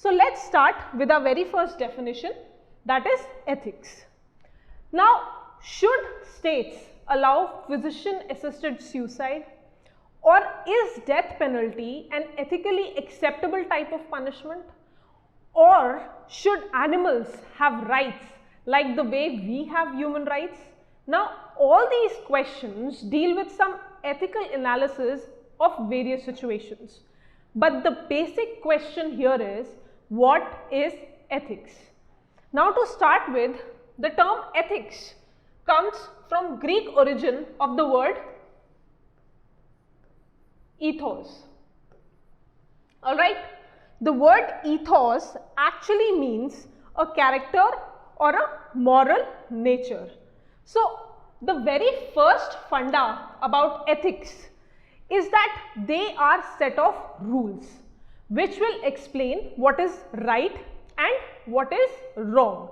So let's start with our very first definition, that is ethics. Now, should states allow physician-assisted suicide, or is death penalty an ethically acceptable type of punishment? Or should animals have rights like the way we have human rights? Now, all these questions deal with some ethical analysis of various situations. But the basic question here is, what is ethics? Now, to start with, the term ethics comes from Greek origin of the word ethos. Alright, the word ethos actually means a character or a moral nature. So, the very first funda about ethics is that they are set of rules which will explain what is right and what is wrong.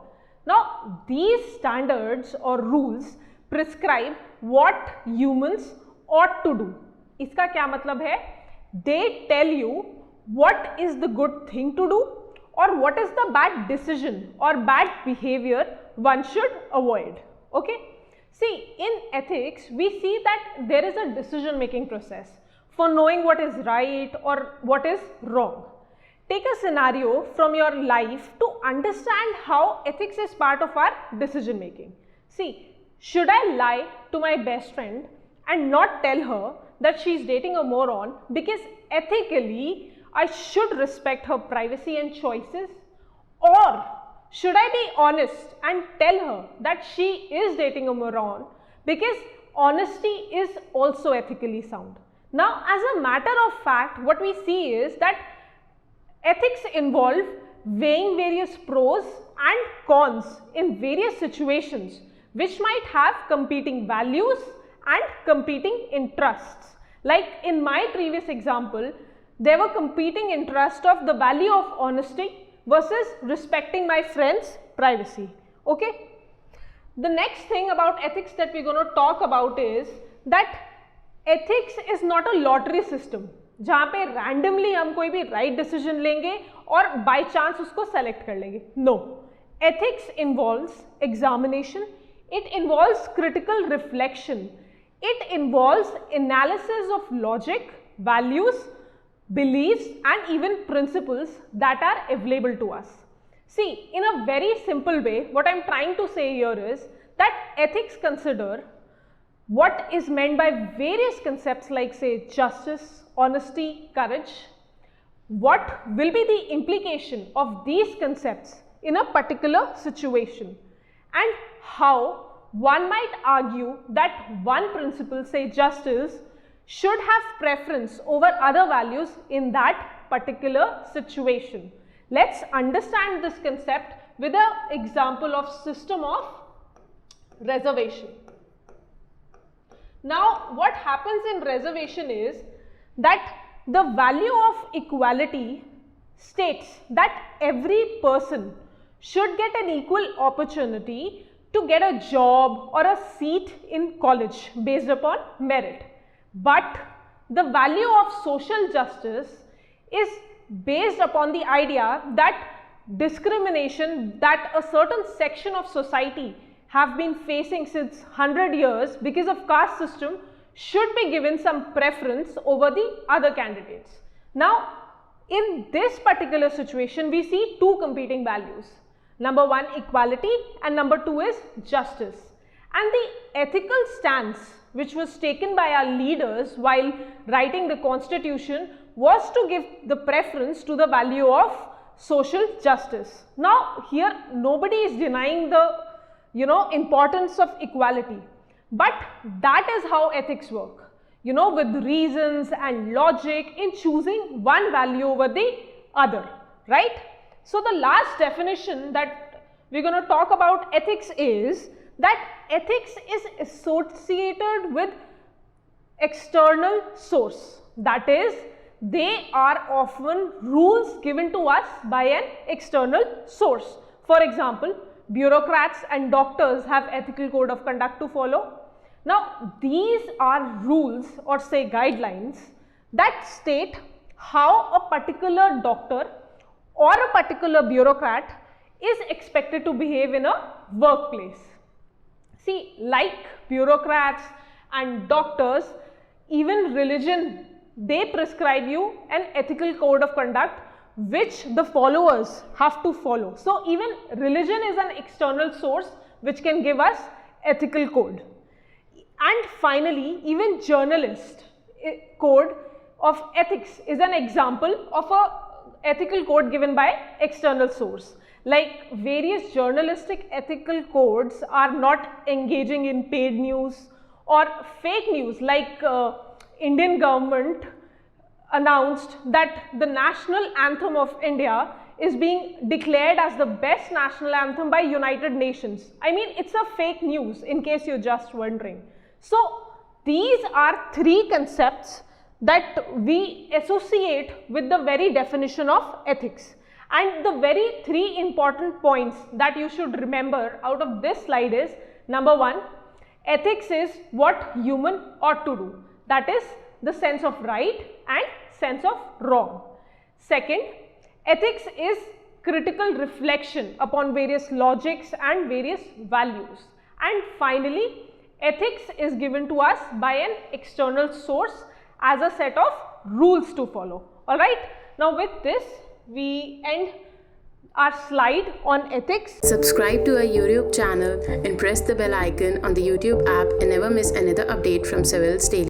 Now, these standards or rules prescribe what humans ought to do. इसका क्या मतलब है? They tell you what is the good thing to do or what is the bad decision or bad behavior one should avoid. Okay? See, in ethics, we see that there is a decision making process for knowing what is right or what is wrong. Take a scenario from your life to understand how ethics is part of our decision making. See, should I lie to my best friend and not tell her that she is dating a moron because ethically I should respect her privacy and choices? Or should I be honest and tell her that she is dating a moron because honesty is also ethically sound? Now, as a matter of fact, what we see is that ethics involve weighing various pros and cons in various situations which might have competing values and competing interests. Like in my previous example, there were competing interests of the value of honesty versus respecting my friend's privacy. Okay? The next thing about ethics that we're going to talk about is that ethics is not a lottery system जहाँ पे randomly हम कोई भी right decision लेंगे और by chance उसको select कर लेंगे. No. Ethics involves examination, it involves critical reflection, it involves analysis of logic, values, beliefs and even principles that are available to us. See, in a very simple way, what I am trying to say here is that ethics consider what is meant by various concepts like say justice, honesty, courage, what will be the implication of these concepts in a particular situation, and how one might argue that one principle, say justice, should have preference over other values in that particular situation. Let's understand this concept with an example of system of reservation. Now, what happens in reservation is that the value of equality states that every person should get an equal opportunity to get a job or a seat in college based upon merit. But the value of social justice is based upon the idea that discrimination that a certain section of society have been facing since 100 years because of caste system should be given some preference over the other candidates. Now, in this particular situation, we see two competing values. Number one, equality, and number two is justice. And the ethical stance which was taken by our leaders while writing the constitution was to give the preference to the value of social justice. Now, here nobody is denying the importance of equality, but that is how ethics work, with reasons and logic in choosing one value over the other, right? So, the last definition that we're going to talk about ethics is that ethics is associated with external source, that is, they are often rules given to us by an external source. For example, bureaucrats and doctors have ethical code of conduct to follow. Now, these are rules or say guidelines that state how a particular doctor or a particular bureaucrat is expected to behave in a workplace. See, like bureaucrats and doctors, even religion, they prescribe you an ethical code of conduct which the followers have to follow. So even religion is an external source which can give us ethical code. And finally, even journalist code of ethics is an example of a ethical code given by external source. Like various journalistic ethical codes are not engaging in paid news or fake news, like Indian government announced that the national anthem of India is being declared as the best national anthem by United Nations. I mean, it's a fake news, in case you're just wondering. So these are three concepts that we associate with the very definition of ethics. And the very three important points that you should remember out of this slide is, number one, ethics is what human ought to do. That is the sense of right and sense of wrong. Second, ethics is critical reflection upon various logics and various values. And finally, ethics is given to us by an external source as a set of rules to follow. Alright, now with this we end our slide on ethics. Subscribe to our YouTube channel and press the bell icon on the YouTube app and never miss another update from Civilsdaily.